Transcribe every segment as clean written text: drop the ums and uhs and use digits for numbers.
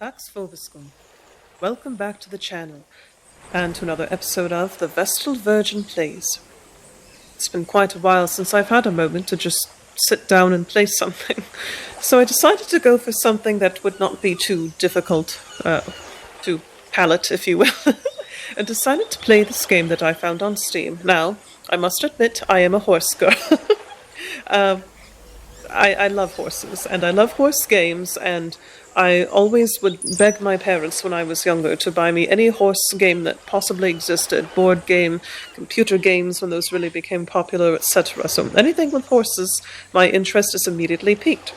Pax vobiscum. Welcome back to the channel, and to another episode of The Vestal Virgin Plays. It's been quite a while since I've had a moment to just sit down and play something, so I decided to go for something that would not be too difficult to palate, if you will, and decided to play this game that I found on Steam. Now, I must admit, I am a horse girl. I love horses, and I love horse games, and I always would beg my parents when I was younger to buy me any horse game that possibly existed, board game, computer games when those really became popular, etc. So anything with horses, my interest is immediately piqued.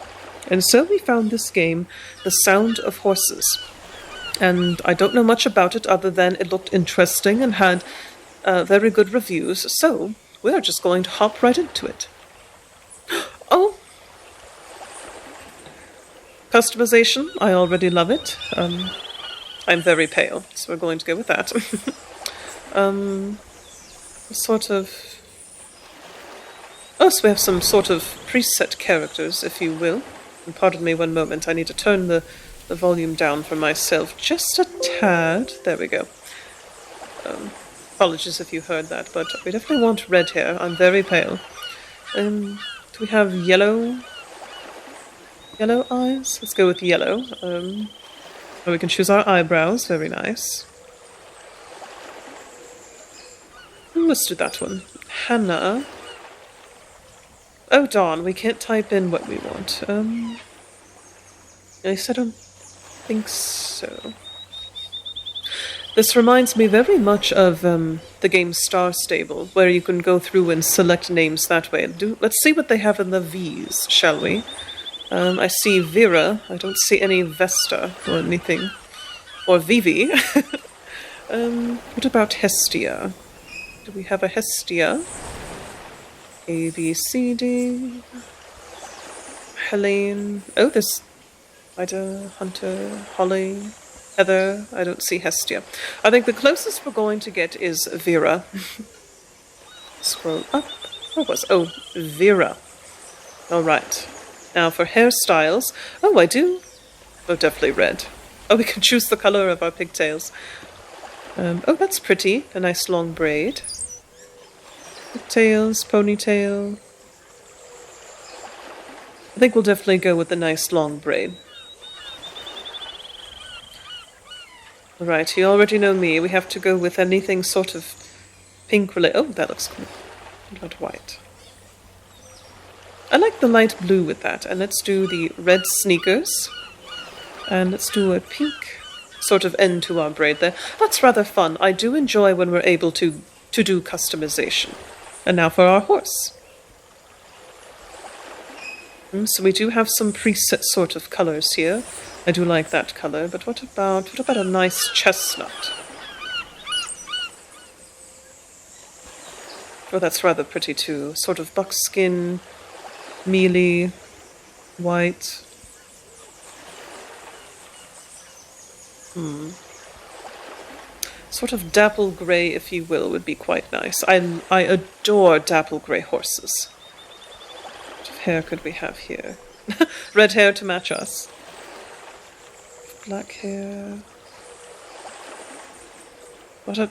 And so we found this game, The Sound of Horses. And I don't know much about it other than it looked interesting and had very good reviews, so we're just going to hop right into it. Oh! Customization, I already love it. I'm very pale, so we're going to go with that. Sort of... Oh, so we have some sort of preset characters, if you will. And pardon me one moment, I need to turn the volume down for myself just a tad. There we go. Apologies if you heard that, but we definitely want red hair. I'm very pale. Do we have yellow eyes? Let's go with yellow. We can choose our eyebrows. Very nice. Let's do that one. Hannah. Oh darn, we can't type in what we want. At least I don't think so. This reminds me very much of the game Star Stable, where you can go through and select names that way. Let's see what they have in the V's, shall we? I see Vera. I don't see any Vesta or anything. Or Vivi. What about Hestia? Do we have a Hestia? A, B, C, D. Helene. Oh, there's Ida, Hunter, Holly, Heather. I don't see Hestia. I think the closest we're going to get is Vera. Scroll up. What was? Oh, Vera. All right. Now for hairstyles, oh, I do. Oh, definitely red. Oh, we can choose the color of our pigtails. Oh, that's pretty. A nice long braid. Pigtails, ponytail. I think we'll definitely go with the nice long braid. Right, you already know me. We have to go with anything sort of pink related. Oh, that looks cool. What about white? I like the light blue with that, and let's do the red sneakers, and let's do a pink sort of end to our braid there. That's rather fun. I do enjoy when we're able to do customization. And now for our horse. So we do have some preset sort of colors here. I do like that color, but what about a nice chestnut? Oh, that's rather pretty too. Sort of buckskin, mealy, white. Sort of dapple grey, if you will, would be quite nice. I adore dapple grey horses. What hair could we have here? Red hair to match us. Black hair.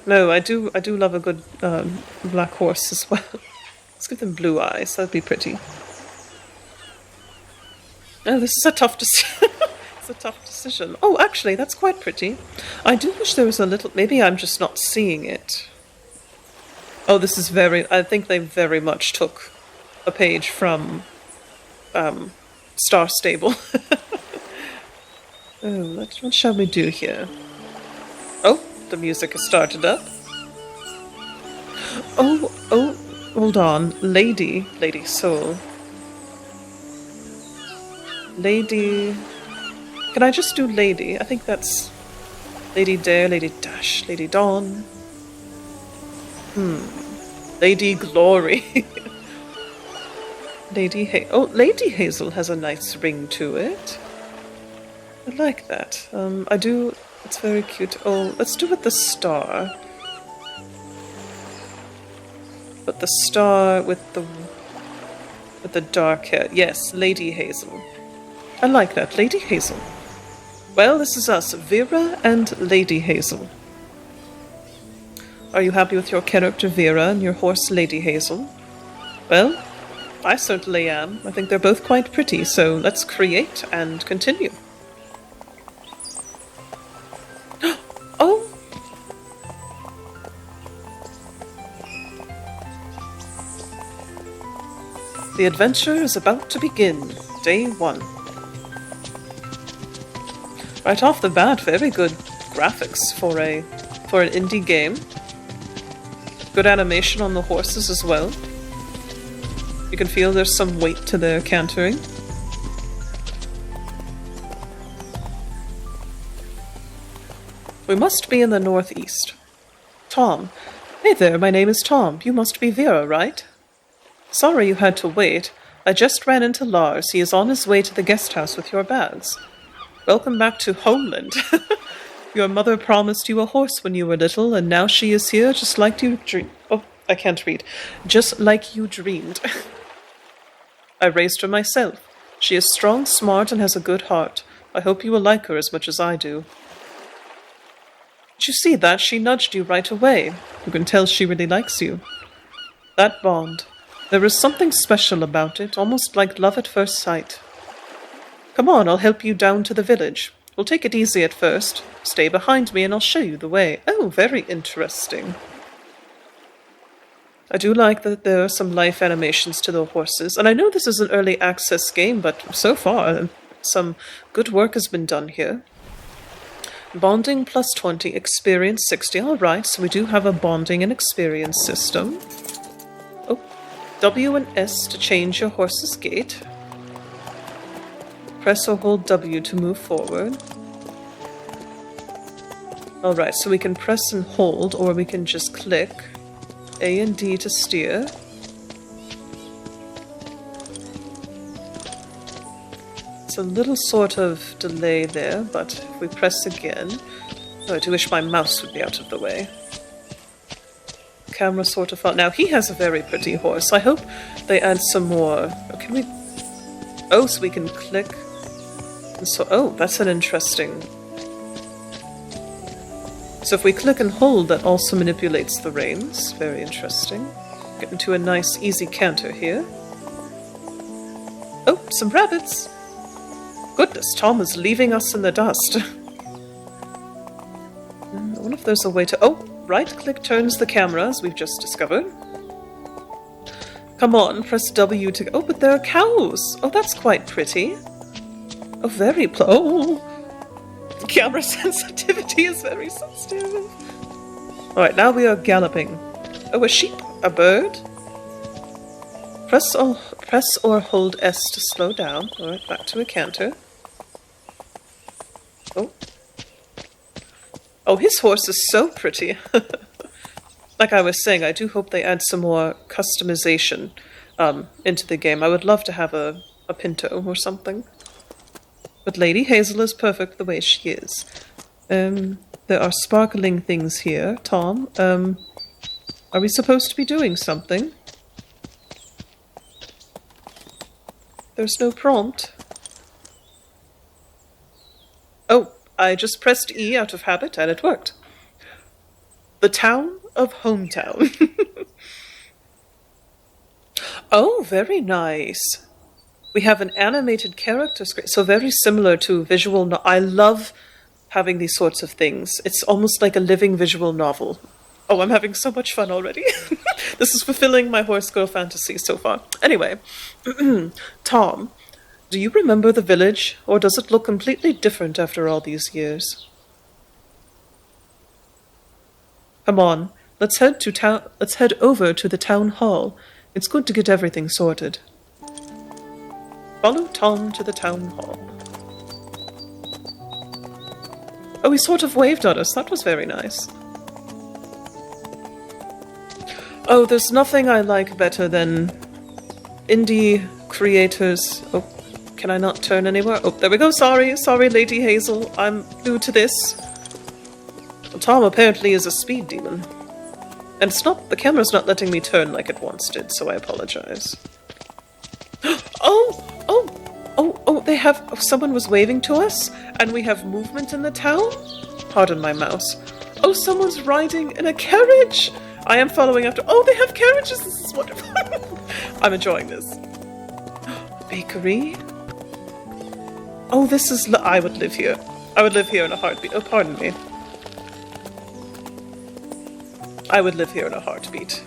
No, I do love a good black horse as well. Let's give them blue eyes. That'd be pretty. Oh, this is a tough decision. It's a tough decision. Oh, actually, that's quite pretty. I do wish there was a little... Maybe I'm just not seeing it. Oh, this is very... I think they very much took a page from Star Stable. Oh, what shall we do here? Oh, the music has started up. Oh, hold on. Lady Soul. Lady... Can I just do Lady? I think that's... Lady Dare, Lady Dash, Lady Dawn. Lady Glory. Lady Hazel has a nice ring to it. I like that. I do... It's very cute. Oh, let's do it the star. But the star with the dark hair. Yes, Lady Hazel. I like that. Lady Hazel. Well, this is us, Vera and Lady Hazel. Are you happy with your character Vera and your horse Lady Hazel? Well, I certainly am. I think they're both quite pretty, so let's create and continue. Oh! The adventure is about to begin. Day 1. Right off the bat, very good graphics for an indie game. Good animation on the horses as well. You can feel there's some weight to their cantering. We must be in the northeast. Tom. Hey there, my name is Tom. You must be Vera, right? Sorry you had to wait. I just ran into Lars. He is on his way to the guest house with your bags. Welcome back to Homeland. Your mother promised you a horse when you were little, and now she is here just like you dreamed. Oh, I can't read. Just like you dreamed. I raised her myself. She is strong, smart, and has a good heart. I hope you will like her as much as I do. Did you see that? She nudged you right away. You can tell she really likes you. That bond. There is something special about it, almost like love at first sight. Come on, I'll help you down to the village. We'll take it easy at first. Stay behind me and I'll show you the way. Oh, very interesting. I do like that there are some life animations to the horses. And I know this is an early access game, but so far, some good work has been done here. Bonding plus 20, experience 60. Alright, so we do have a bonding and experience system. Oh, W and S to change your horse's gait. Press or hold W to move forward. Alright, so we can press and hold, or we can just click. A and D to steer. It's a little sort of delay there, but if we press again... Oh, I do wish my mouse would be out of the way. Camera sort of fell. Now, he has a very pretty horse. I hope they add some more. Oh, can we... Oh, so we can click... So, oh, that's an interesting... So if we click and hold, that also manipulates the reins. Very interesting. Get into a nice, easy canter here. Oh, some rabbits! Goodness, Tom is leaving us in the dust. I wonder if there's a way to... Oh, right-click turns the camera, as we've just discovered. Come on, press W to... Oh, but there are cows! Oh, that's quite pretty. Oh, very oh, camera sensitivity is very sensitive. Alright, now we are galloping. Oh, a sheep? A bird? Press or hold S to slow down. Alright, back to a canter. Oh. Oh, his horse is so pretty. Like I was saying, I do hope they add some more customization into the game. I would love to have a pinto or something. But Lady Hazel is perfect the way she is. There are sparkling things here. Tom, are we supposed to be doing something? There's no prompt. Oh, I just pressed E out of habit and it worked. The town of Hometown. Oh, very nice. We have an animated character screen, so very similar to visual novel. I love having these sorts of things. It's almost like a living visual novel. Oh, I'm having so much fun already. This is fulfilling my horse girl fantasy so far. Anyway, Tom, do you remember the village, or does it look completely different after all these years? Come on, let's head over to the town hall. It's good to get everything sorted. Follow Tom to the town hall. Oh, he sort of waved at us. That was very nice. Oh, there's nothing I like better than indie creators. Oh, can I not turn anywhere? Oh, there we go. Sorry, Lady Hazel. I'm new to this. Well, Tom apparently is a speed demon. And it's not, the camera's not letting me turn like it once did, so I apologize. Oh, Oh, they have... Oh, someone was waving to us, and we have movement in the town? Pardon my mouse. Oh, someone's riding in a carriage! I am following after... Oh, they have carriages! This is wonderful! I'm enjoying this. Bakery? Oh, this is... I would live here. I would live here in a heartbeat. Oh, pardon me. I would live here in a heartbeat.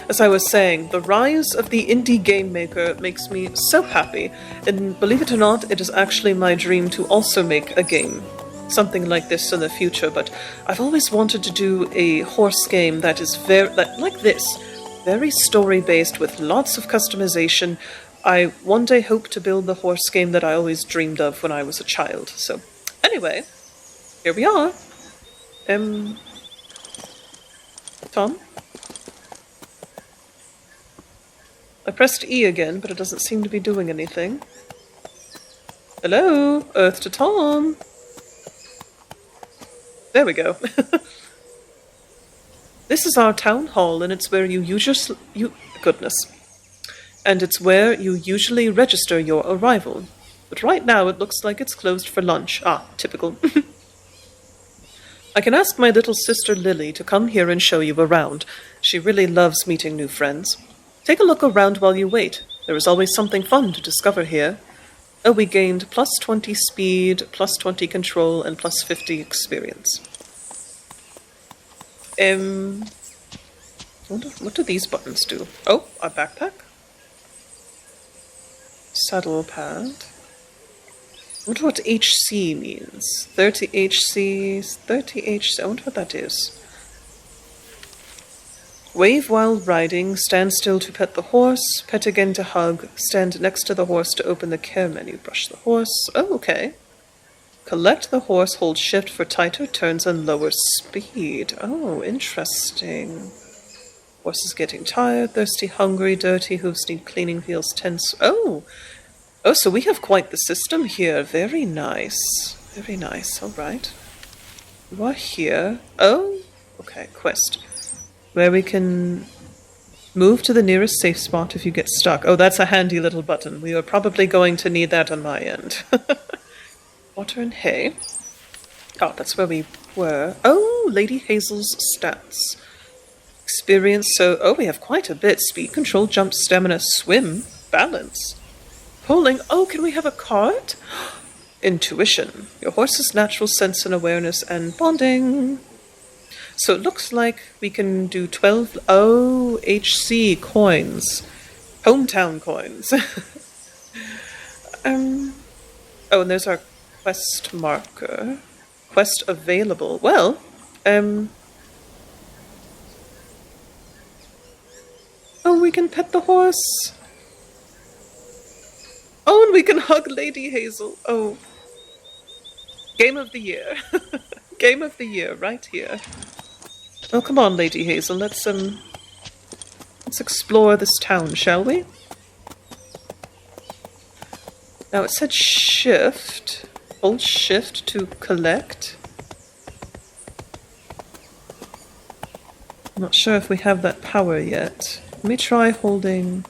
As I was saying, the rise of the indie game maker makes me so happy, and believe it or not, it is actually my dream to also make a game. Something like this in the future, but I've always wanted to do a horse game that is like this, very story-based with lots of customization. I one day hope to build the horse game that I always dreamed of when I was a child. So, anyway, here we are. Tom? I pressed E again, but it doesn't seem to be doing anything. Hello? Earth to Tom? There we go. This is our town hall, and it's where goodness. And it's where you usually register your arrival. But right now it looks like it's closed for lunch. Ah, typical. I can ask my little sister Lily to come here and show you around. She really loves meeting new friends. Take a look around while you wait. There is always something fun to discover here. Oh, we gained plus 20 speed, plus 20 control, and plus 50 experience. What do these buttons do? Oh, a backpack? Saddle pad. I wonder what HC means. 30 HC, 30 HC. I wonder what that is. Wave while riding, stand still to pet the horse, pet again to hug, stand next to the horse to open the care menu, brush the horse. Oh, okay. Collect the horse, hold shift for tighter turns and lower speed. Oh, interesting. Horse is getting tired, thirsty, hungry, dirty, hooves need cleaning, feels tense. Oh, so we have quite the system here. Very nice. Very nice. All right. You are here. Oh, okay, quest. Where we can move to the nearest safe spot if you get stuck. Oh, that's a handy little button. We are probably going to need that on my end. Water and hay. Oh, that's where we were. Oh, Lady Hazel's stats. Experience, so... we have quite a bit. Speed, control, jump, stamina, swim, balance. Pulling. Oh, can we have a card? Intuition. Your horse's natural sense and awareness and bonding. So it looks like we can do 12... Oh, HC coins. Hometown coins. Oh, and there's our quest marker. Quest available. Well, oh, we can pet the horse. Oh, and we can hug Lady Hazel. Oh. Game of the year. Game of the year, right here. Oh, come on, Lady Hazel. Let's explore this town, shall we? Now it said shift. Hold shift to collect. I'm not sure if we have that power yet. Let me try holding...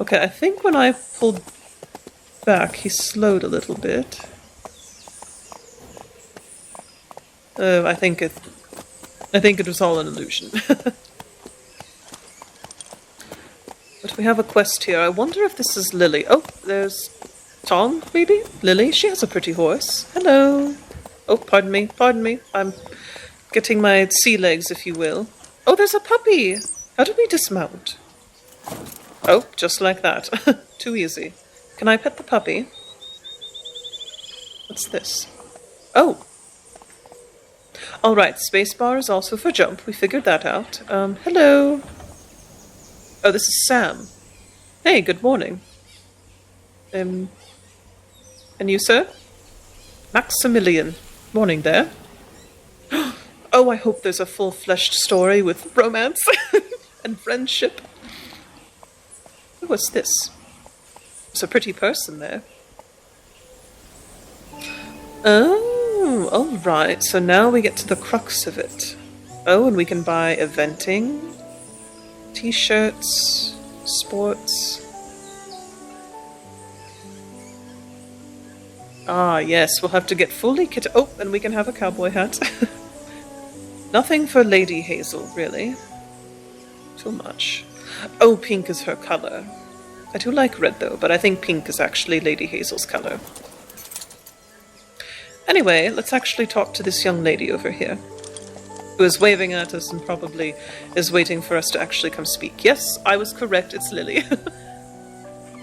Okay, I think when I pulled back, he slowed a little bit. I think it was all an illusion. But we have a quest here. I wonder if this is Lily. Oh, there's Tom, maybe? Lily? She has a pretty horse. Hello. Oh, pardon me. Pardon me. I'm getting my sea legs, if you will. Oh, there's a puppy. How do we dismount? Oh, just like that. Too easy. Can I pet the puppy? What's this? Oh. Alright, spacebar is also for jump. We figured that out. Hello. Oh, this is Sam. Hey, good morning. And you, sir? Maximilian. Morning there. Oh, I hope there's a full-fleshed story with romance and friendship. What's this? There's a pretty person there. Oh, alright. So now we get to the crux of it. Oh, and we can buy eventing. T-shirts, sports. Ah, yes, we'll have to get fully kit. Oh, and we can have a cowboy hat. Nothing for Lady Hazel, really. Too much. Oh, pink is her color. I do like red, though, but I think pink is actually Lady Hazel's color. Anyway, let's actually talk to this young lady over here, who is waving at us and probably is waiting for us to actually come speak. Yes, I was correct, it's Lily.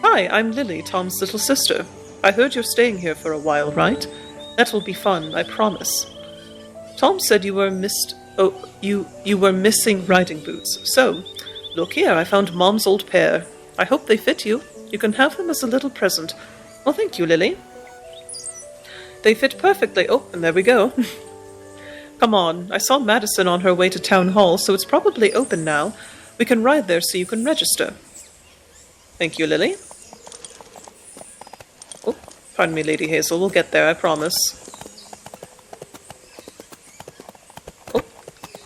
Hi, I'm Lily, Tom's little sister. I heard you're staying here for a while, right? That will be fun, I promise. Tom said you were you were missing riding boots. So, look here, I found Mom's old pair. I hope they fit you. You can have them as a little present. Well, thank you, Lily. They fit perfectly. Oh, and there we go. Come on, I saw Madison on her way to Town Hall, so it's probably open now. We can ride there so you can register. Thank you, Lily. Oh, pardon me, Lady Hazel. We'll get there, I promise. Oh,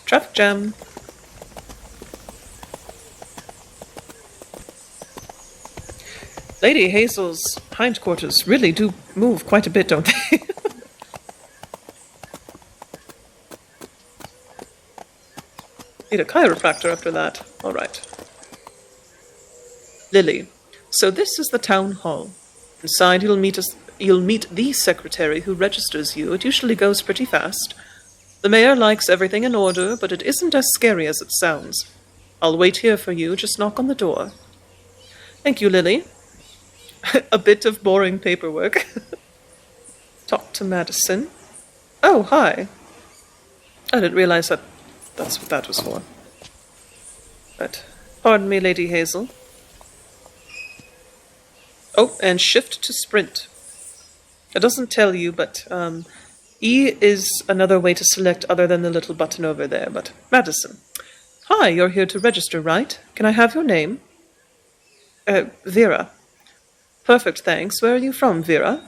traffic jam. Lady Hazel's hindquarters really do move quite a bit, don't they? Need a chiropractor after that. All right. Lily, so this is the town hall. Inside you'll meet the secretary who registers you. It usually goes pretty fast. The mayor likes everything in order, but it isn't as scary as it sounds. I'll wait here for you. Just knock on the door. Thank you, Lily. A bit of boring paperwork. Talk to Madison. Oh, hi. I didn't realize that's what that was for. But, pardon me, Lady Hazel. Oh, and shift to sprint. It doesn't tell you, but E is another way to select other than the little button over there. But, Madison. Hi, you're here to register, right? Can I have your name? Vera. Perfect, thanks. Where are you from, Vera?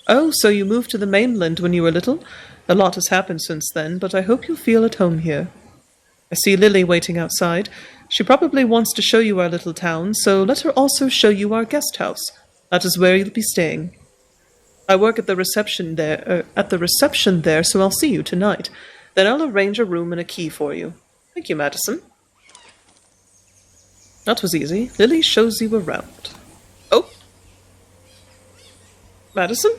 Oh, so you moved to the mainland when you were little? A lot has happened since then, but I hope you feel at home here. I see Lily waiting outside. She probably wants to show you our little town, so let her also show you our guest house. That is where you'll be staying. I work at the reception there, so I'll see you tonight. Then I'll arrange a room and a key for you. Thank you, Madison. That was easy. Lily shows you around. Oh! Madison?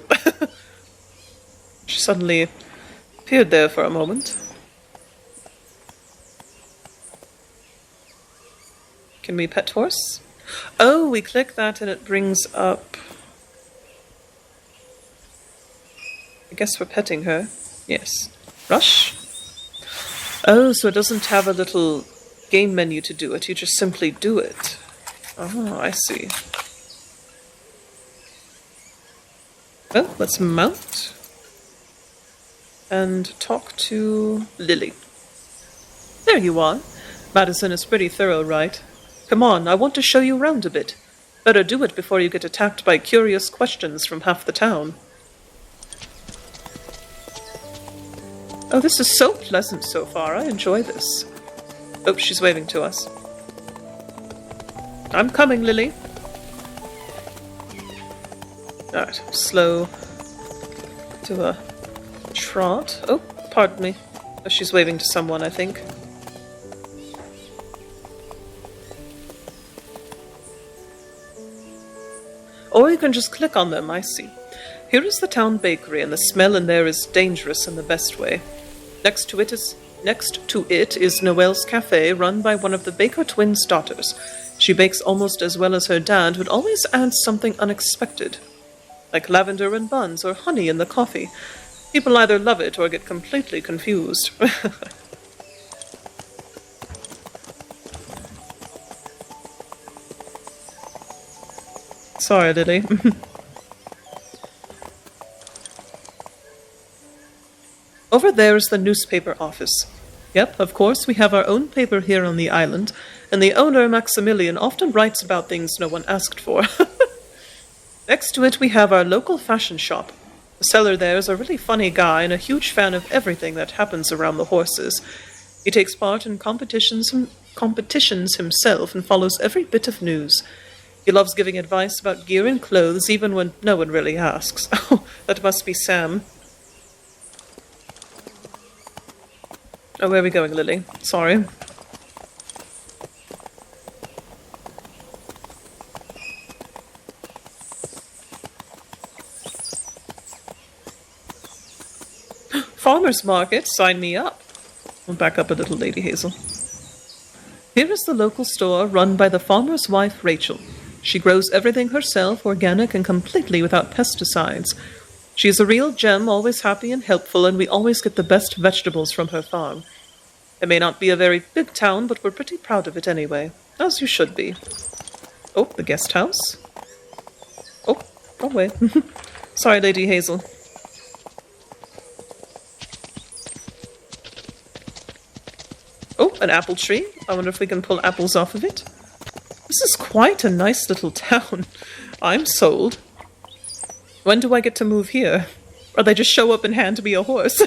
She suddenly appeared there for a moment. Can we pet horse? Oh, we click that and it brings up... I guess we're petting her. Yes. Rush? Oh, so it doesn't have a little game menu to do it. You just simply do it. Oh, I see. Well, let's mount. And talk to Lily. There you are. Madison is pretty thorough, right? Come on, I want to show you around a bit. Better do it before you get attacked by curious questions from half the town. Oh, this is so pleasant so far. I enjoy this. Oh, she's waving to us. I'm coming, Lily. Alright, slow to a trot. Oh, pardon me. Oh, she's waving to someone, I think. Or you can just click on them, I see. Here is the town bakery, and the smell in there is dangerous in the best way. Next to it is Noelle's Cafe, run by one of the Baker twins' daughters. She bakes almost as well as her dad, but always adds something unexpected, like lavender in buns or honey in the coffee. People either love it or get completely confused. Sorry, Lily. Over there is the newspaper office. Yep, of course, we have our own paper here on the island, and the owner, Maximilian, often writes about things no one asked for. Next to it, we have our local fashion shop. The seller there is a really funny guy and a huge fan of everything that happens around the horses. He takes part in competitions competitions himself and follows every bit of news. He loves giving advice about gear and clothes, even when no one really asks. Oh, that must be Sam. Oh, where are we going, Lily? Sorry. Farmer's market, sign me up. We'll back up a little, Lady Hazel. Here is the local store run by the farmer's wife, Rachel. She grows everything herself, organic and completely without pesticides. She's a real gem, always happy and helpful, and we always get the best vegetables from her farm. It may not be a very big town, but we're pretty proud of it anyway, as you should be. Oh, the guest house. Oh, wrong way. Sorry, Lady Hazel. Oh, an apple tree. I wonder if we can pull apples off of it. This is quite a nice little town. I'm sold. When do I get to move here? Or they just show up and hand me a horse?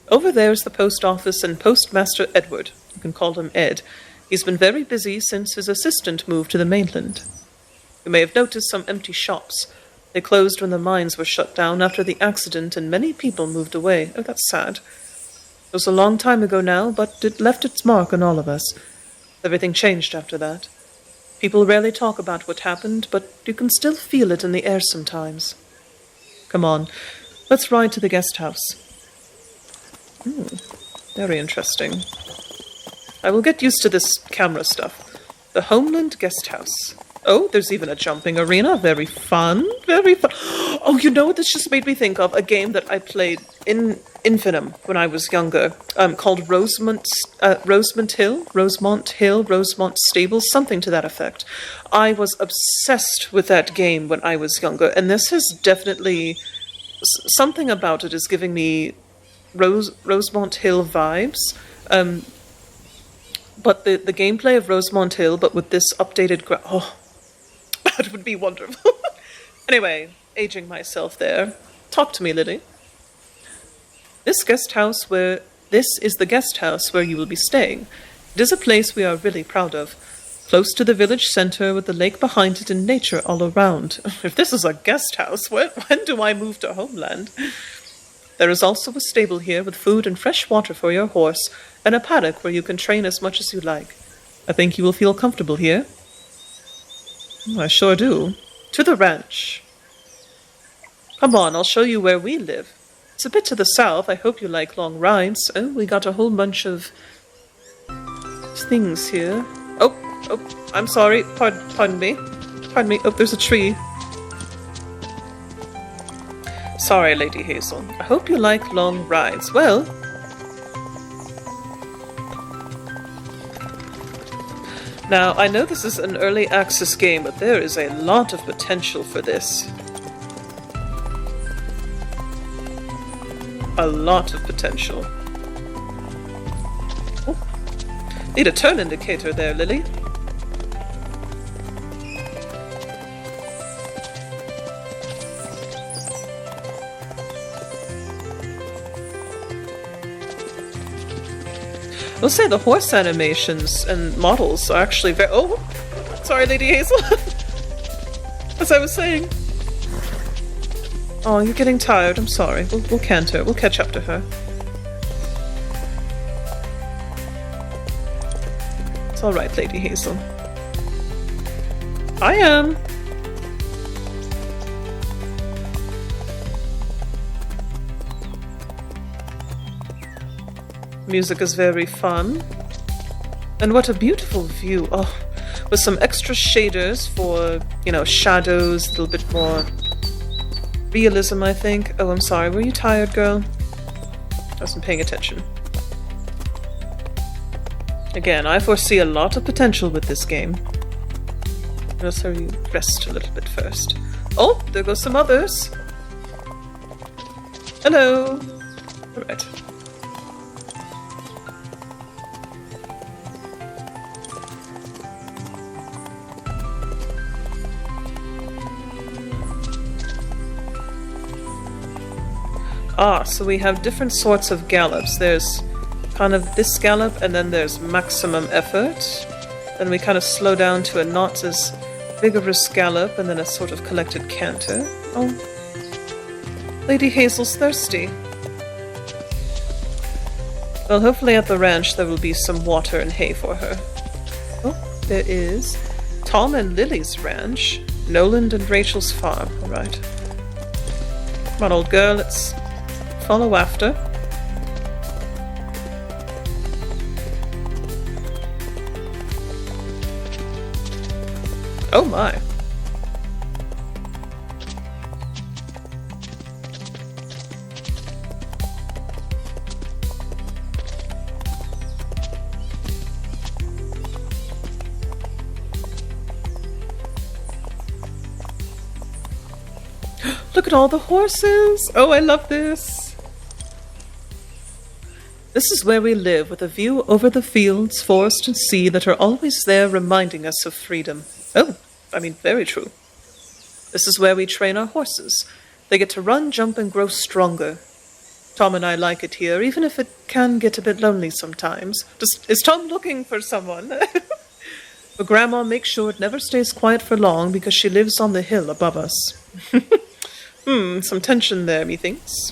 Over there's the post office and Postmaster Edward. You can call him Ed. He's been very busy since his assistant moved to the mainland. You may have noticed some empty shops. They closed when the mines were shut down after the accident and many people moved away. Oh, that's sad. It was a long time ago now, but it left its mark on all of us. Everything changed after that. People rarely talk about what happened, but you can still feel it in the air sometimes. Come on, let's ride to the guest house. Very interesting. I will get used to this camera stuff. The Homeland guest house. Oh, there's even a jumping arena. Very fun. Very fun. Oh, you know what this just made me think of? A game that I played in Infinum when I was younger, called Rosemont Stables, something to that effect. I was obsessed with that game when I was younger, and this has definitely... something about it is giving me Rosemont Hill vibes. But the gameplay of Rosemont Hill, but with this updated... oh, that would be wonderful. Anyway, aging myself there. Talk to me, Lily. This is the guest house where you will be staying. It is a place we are really proud of. Close to the village center with the lake behind it and nature all around. If this is a guest house, when do I move to Homeland? There is also a stable here with food and fresh water for your horse, and a paddock where you can train as much as you like. I think you will feel comfortable here. I sure do. To the ranch. Come on, I'll show you where we live. It's a bit to the south. I hope you like long rides. Oh, we got a whole bunch of things here. Oh, I'm sorry. Pardon me. Oh, there's a tree. Sorry, Lady Hazel. I hope you like long rides. Well... now, I know this is an early access game, but there is a lot of potential for this. A lot of potential. Oh. Need a turn indicator there, Lily. I'll say the horse animations and models are actually very... oh! Sorry, Lady Hazel. As I was saying. Oh, you're getting tired. I'm sorry. We'll canter. We'll catch up to her. It's alright, Lady Hazel. I am. Music is very fun. And what a beautiful view. Oh, with some extra shaders for, you know, shadows, a little bit more realism, I think. Oh, I'm sorry. Were you tired, girl? I wasn't paying attention. Again, I foresee a lot of potential with this game. Let's have you rest a little bit first. Oh, there go some others. Hello. All right. Ah, so we have different sorts of gallops. There's kind of this gallop, and then there's maximum effort. Then we kind of slow down to a not as vigorous gallop, and then a sort of collected canter. Oh, Lady Hazel's thirsty. Well, hopefully at the ranch there will be some water and hay for her. Oh, there is Tom and Lily's ranch. Noland and Rachel's farm. Alright. Come on, old girl, let's follow after. Oh my. Look at all the horses! Oh, I love this! This is where we live, with a view over the fields, forest, and sea that are always there reminding us of freedom. Oh, I mean, very true. This is where we train our horses. They get to run, jump, and grow stronger. Tom and I like it here, even if it can get a bit lonely sometimes. Is Tom looking for someone? But Grandma makes sure it never stays quiet for long because she lives on the hill above us. Some tension there, methinks.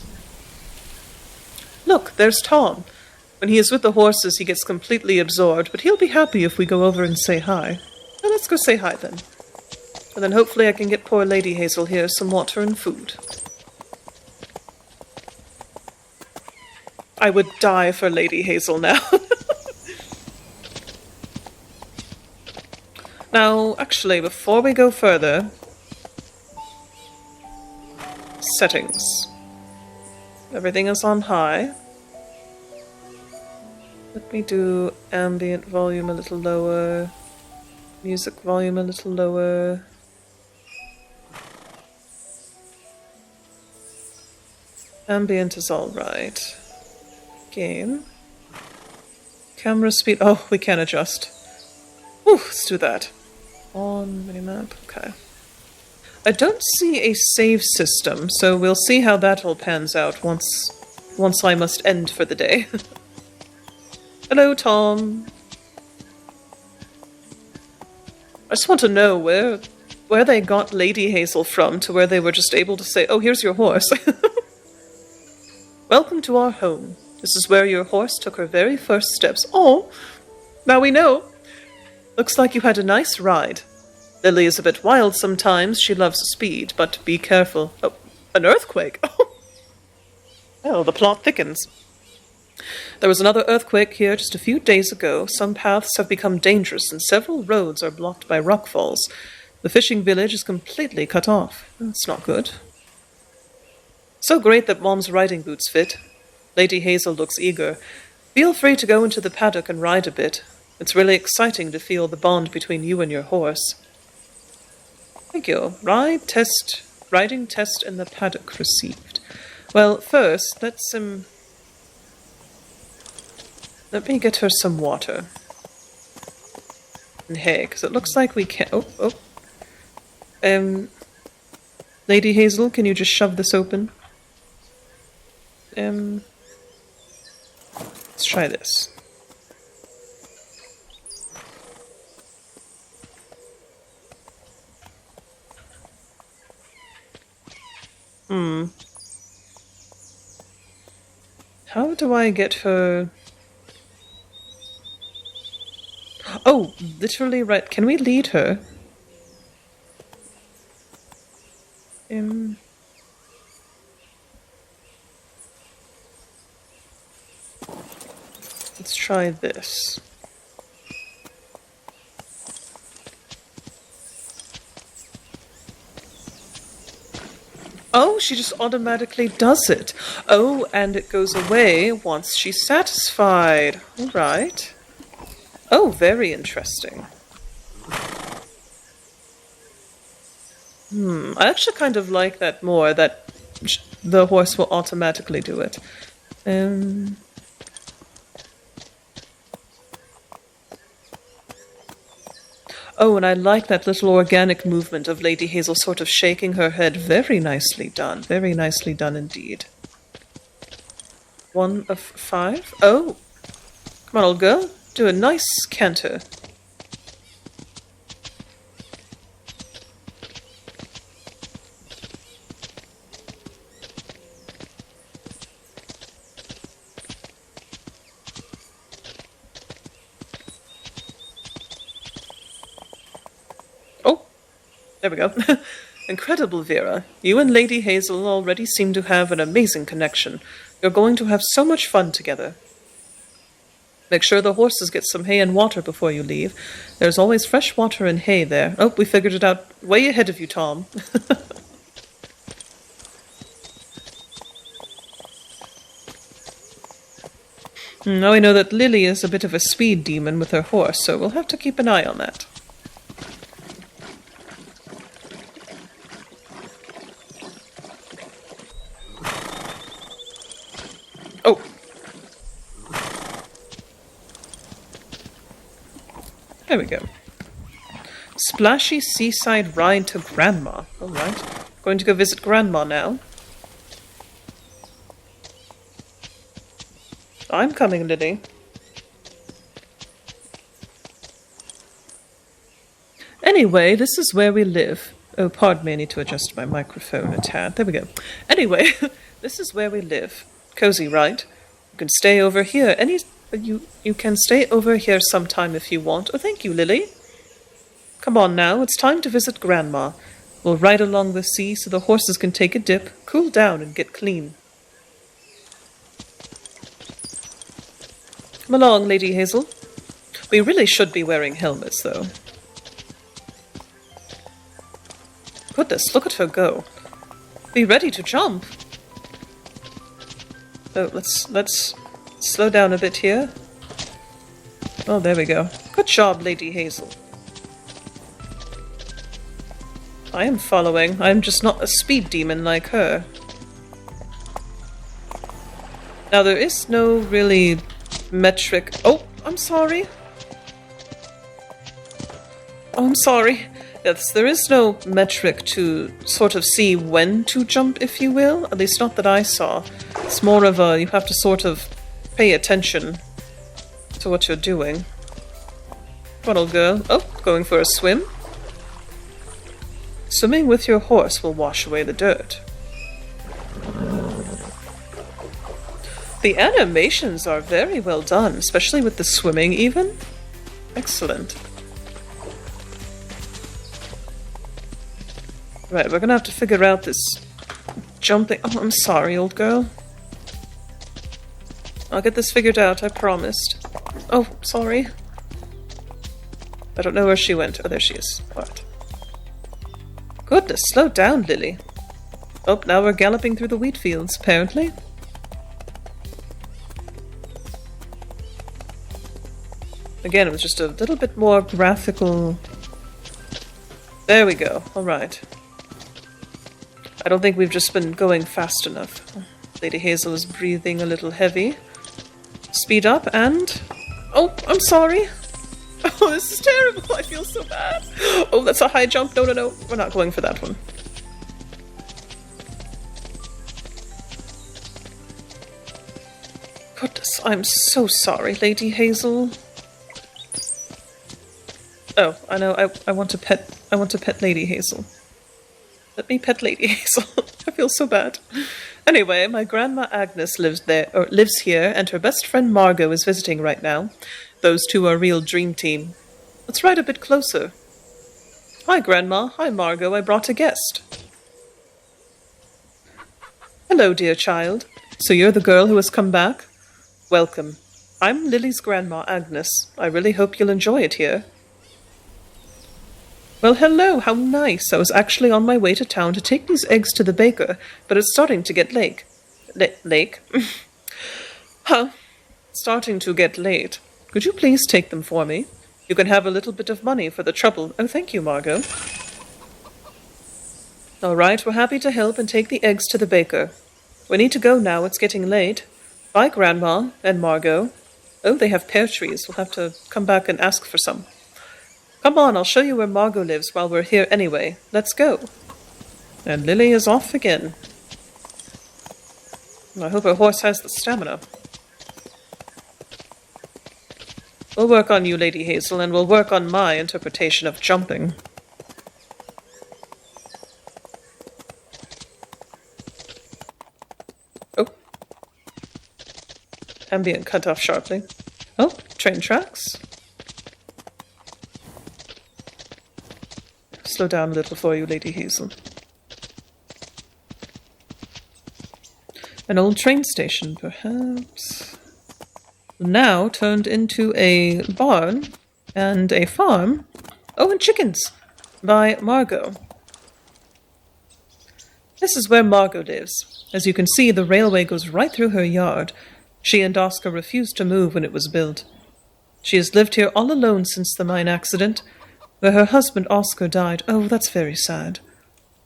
Look, there's Tom. When he is with the horses, he gets completely absorbed, but he'll be happy if we go over and say hi. Well, let's go say hi then. And then hopefully I can get poor Lady Hazel here some water and food. I would die for Lady Hazel now. Now, actually, before we go further... Settings. Everything is on high. Let me do ambient volume a little lower. Music volume a little lower. Ambient is alright. Game. Camera speed. Oh, we can adjust. Whew, let's do that. On minimap. Okay. I don't see a save system, so we'll see how that all pans out once I must end for the day. Hello, Tom. I just want to know where they got Lady Hazel from to where they were just able to say, oh, here's your horse. Welcome to our home. This is where your horse took her very first steps. Oh, now we know. Looks like you had a nice ride. Lily is a bit wild sometimes. She loves speed, but be careful. Oh, an earthquake. Oh, the plot thickens. There was another earthquake here just a few days ago. Some paths have become dangerous and several roads are blocked by rockfalls. The fishing village is completely cut off. That's not good. So great that Mom's riding boots fit. Lady Hazel looks eager. Feel free to go into the paddock and ride a bit. It's really exciting to feel the bond between you and your horse. Thank you. Riding test in the paddock received. Well, first, let me get her some water. And hay, because it looks like we can... Lady Hazel, can you just shove this open? Let's try this. How do I get her... Oh, literally right. Can we lead her? Let's try this. Oh, she just automatically does it. Oh, and it goes away once she's satisfied. All right. Oh, very interesting. I actually kind of like that more, that the horse will automatically do it. Oh, and I like that little organic movement of Lady Hazel sort of shaking her head. Very nicely done. Very nicely done indeed. 1 of 5. Oh, Come on, old girl. Do a nice canter. Oh, there we go. Incredible, Vera. You and Lady Hazel already seem to have an amazing connection. You're going to have so much fun together. Make sure the horses get some hay and water before you leave. There's always fresh water and hay there. Oh, we figured it out way ahead of you, Tom. Now we know that Lily is a bit of a speed demon with her horse, so we'll have to keep an eye on that. Oh. There we go. Splashy seaside ride to Grandma. Alright. Going to go visit Grandma now. I'm coming, Lily. Anyway, this is where we live. Oh, pardon me, I need to adjust my microphone a tad. There we go. Anyway, this is where we live. Cozy, right? You can stay over here. You can stay over here sometime if you want. Oh, thank you, Lily. Come on now, it's time to visit Grandma. We'll ride along the sea so the horses can take a dip, cool down, and get clean. Come along, Lady Hazel. We really should be wearing helmets, though. Goodness, look at her go. Be ready to jump. Oh, let's slow down a bit here. Oh, there we go. Good job, Lady Hazel. I am following. I'm just not a speed demon like her. Now, there is no really metric... Oh, I'm sorry. Oh, I'm sorry. Yes, there is no metric to sort of see when to jump, if you will. At least not that I saw. It's more of a... you have to sort of pay attention to what you're doing. Come on, old girl. Oh, going for a swim? Swimming with your horse will wash away the dirt. The animations are very well done, especially with the swimming even. Excellent. Right, we're gonna have to figure out this jumping... Oh, I'm sorry, old girl. I'll get this figured out, I promised. Oh, sorry. I don't know where she went. Oh, there she is. What? Goodness, slow down, Lily. Oh, now we're galloping through the wheat fields, apparently. Again, it was just a little bit more graphical. There we go. Alright. I don't think we've just been going fast enough. Lady Hazel is breathing a little heavy. Speed up and... Oh, I'm sorry. Oh, this is terrible. I feel so bad. Oh, that's a high jump. No, no, no. We're not going for that one. Goodness, I'm so sorry, Lady Hazel. Oh, I know. I want to pet Lady Hazel. Let me pet Lady Hazel. I feel so bad. Anyway, my grandma Agnes lives here, and her best friend Margot is visiting right now. Those two are a real dream team. Let's ride a bit closer. Hi, Grandma. Hi, Margot. I brought a guest. Hello, dear child. So you're the girl who has come back? Welcome. I'm Lily's grandma, Agnes. I really hope you'll enjoy it here. Well, hello. How nice. I was actually on my way to town to take these eggs to the baker, but it's starting to get late. Late? Huh. Starting to get late. Could you please take them for me? You can have a little bit of money for the trouble. Oh, thank you, Margot. All right, we're happy to help and take the eggs to the baker. We need to go now. It's getting late. Bye, Grandma and Margot. Oh, they have pear trees. We'll have to come back and ask for some. Come on, I'll show you where Margot lives while we're here anyway. Let's go. And Lily is off again. I hope her horse has the stamina. We'll work on you, Lady Hazel, and we'll work on my interpretation of jumping. Oh. Ambient cut off sharply. Oh, train tracks. Slow down a little for you, Lady Hazel. An old train station, perhaps. Now turned into a barn and a farm. Oh, and chickens by Margot. This is where Margot lives. As you can see, the railway goes right through her yard. She and Oscar refused to move when it was built. She has lived here all alone since the mine accident, where her husband Oscar died. Oh, that's very sad.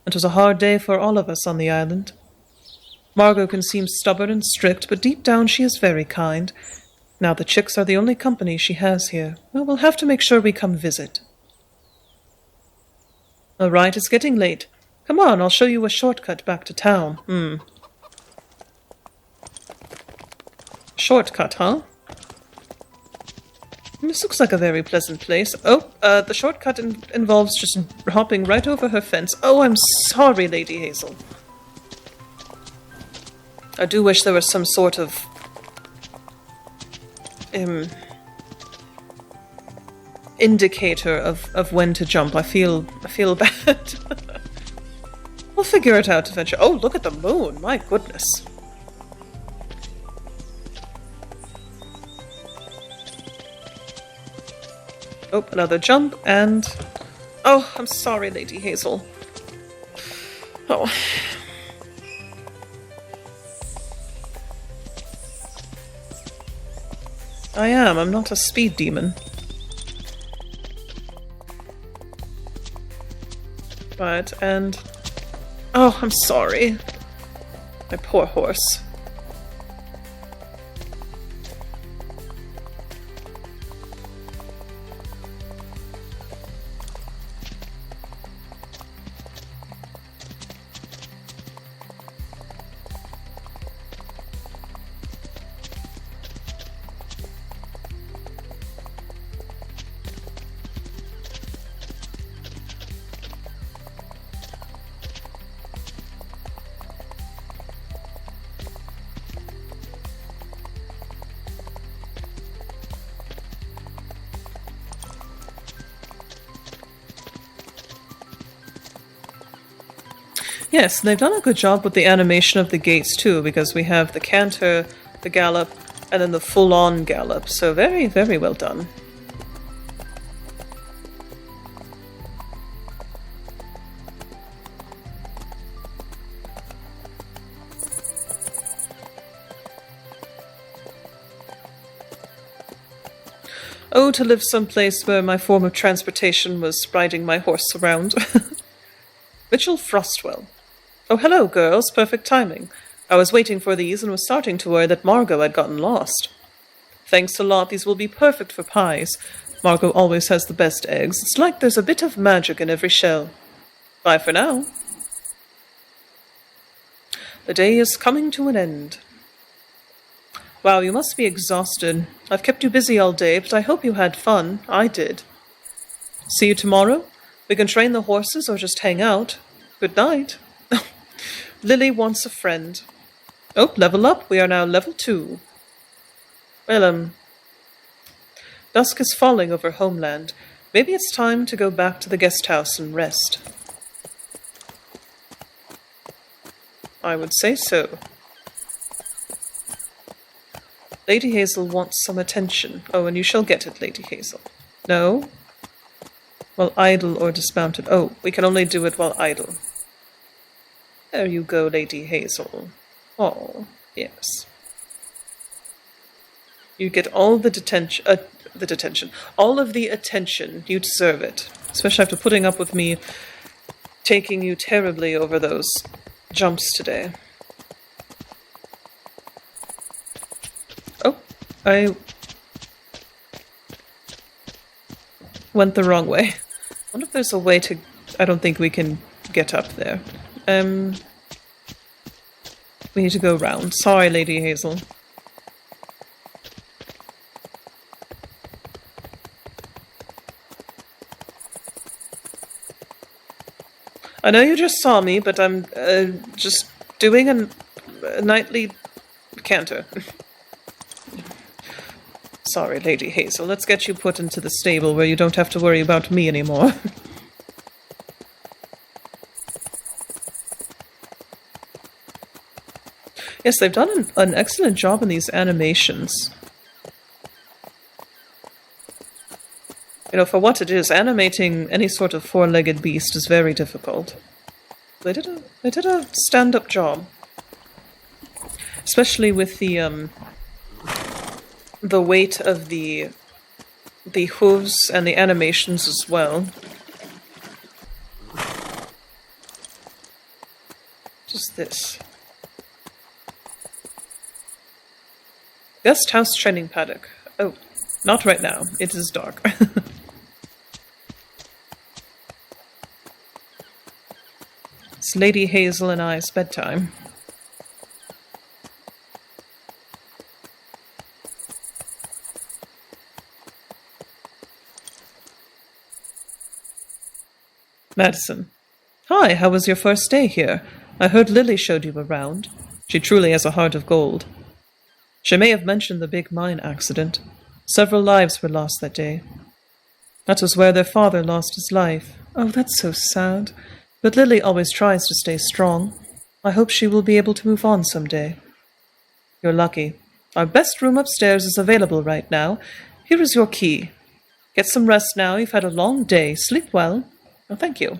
It was a hard day for all of us on the island. Margot can seem stubborn and strict, but deep down she is very kind. Now the chicks are the only company she has here. Well, we'll have to make sure we come visit. All right, it's getting late. Come on, I'll show you a shortcut back to town. Shortcut, huh? This looks like a very pleasant place. Oh, the shortcut involves just hopping right over her fence. Oh, I'm sorry, Lady Hazel. I do wish there was some sort of indicator of when to jump. I feel bad. We'll figure it out eventually. Oh, look at the moon. My goodness. Oh, another jump and... Oh, I'm sorry, Lady Hazel. Oh. I am. I'm not a speed demon. Right, and... Oh, I'm sorry. My poor horse. Yes, they've done a good job with the animation of the gates too, because we have the canter, the gallop, and then the full-on gallop. So very, very well done. Oh, to live someplace where my form of transportation was riding my horse around. Mitchell Frostwell. Oh, hello, girls. Perfect timing. I was waiting for these and was starting to worry that Margot had gotten lost. Thanks a lot. These will be perfect for pies. Margot always has the best eggs. It's like there's a bit of magic in every shell. Bye for now. The day is coming to an end. Wow, you must be exhausted. I've kept you busy all day, but I hope you had fun. I did. See you tomorrow? We can train the horses or just hang out. Good night. Lily wants a friend. Oh, level up. We are now level 2. Well, dusk is falling over Homeland. Maybe it's time to go back to the guest house and rest. I would say so. Lady Hazel wants some attention. Oh, and you shall get it, Lady Hazel. No? While idle or dismounted. Oh, we can only do it while idle. There you go, Lady Hazel. Oh, yes. You get all the detention. All of the attention. You deserve it. Especially after putting up with me taking you terribly over those jumps today. Oh, I went the wrong way. I wonder if there's a way to... I don't think we can get up there. We need to go round. Sorry, Lady Hazel. I know you just saw me, but I'm just doing a nightly canter. Sorry, Lady Hazel. Let's get you put into the stable where you don't have to worry about me anymore. Yes, they've done an excellent job in these animations. You know, for what it is, animating any sort of four-legged beast is very difficult. They did a stand-up job. Especially with the weight of the hooves and the animations as well. Just this. Guest house training paddock. Oh, not right now. It is dark. It's Lady Hazel and I's bedtime. Madison. Hi, how was your first day here? I heard Lily showed you around. She truly has a heart of gold. She may have mentioned the big mine accident. Several lives were lost that day. That was where their father lost his life. Oh, that's so sad. But Lily always tries to stay strong. I hope she will be able to move on someday. You're lucky. Our best room upstairs is available right now. Here is your key. Get some rest now. You've had a long day. Sleep well. Oh, thank you.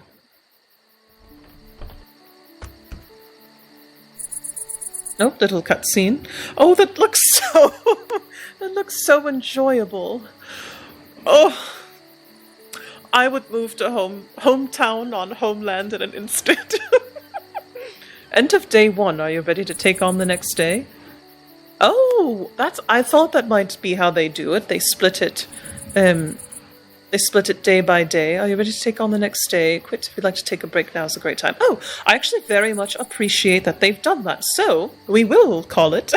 Oh, little cutscene. Oh, that looks so... that looks so enjoyable. Oh, I would move to hometown on Homeland in an instant. End of day 1. Are you ready to take on the next day? Oh, I thought that might be how they do it. They split it. They split it day by day. Are you ready to take on the next day? Quit if you'd like to take a break. Now is a great time. Oh, I actually very much appreciate that they've done that. So we will call it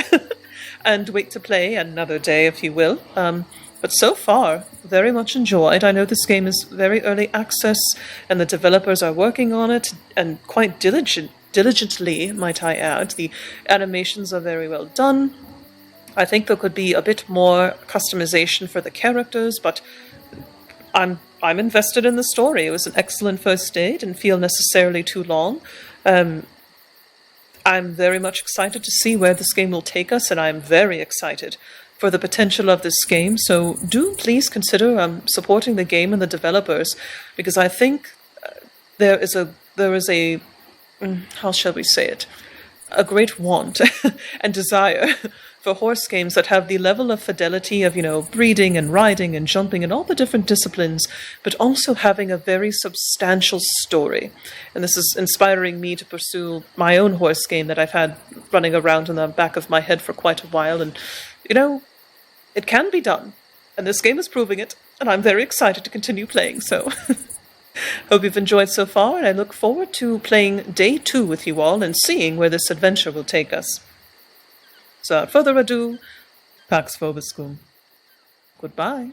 and wait to play another day, if you will. But so far, very much enjoyed. I know this game is very early access and the developers are working on it and quite diligently, might I add. The animations are very well done. I think there could be a bit more customization for the characters, but I'm invested in the story. It was an excellent first day. Didn't feel necessarily too long. I'm very much excited to see where this game will take us, and I'm very excited for the potential of this game. So do please consider supporting the game and the developers, because I think there is a how shall we say it? A great want and desire for horse games that have the level of fidelity of, breeding and riding and jumping and all the different disciplines, but also having a very substantial story. And this is inspiring me to pursue my own horse game that I've had running around in the back of my head for quite a while. And, it can be done. And this game is proving it. And I'm very excited to continue playing, so... Hope you've enjoyed so far, and I look forward to playing day 2 with you all and seeing where this adventure will take us. So without further ado, Pax Vobiscum. Goodbye.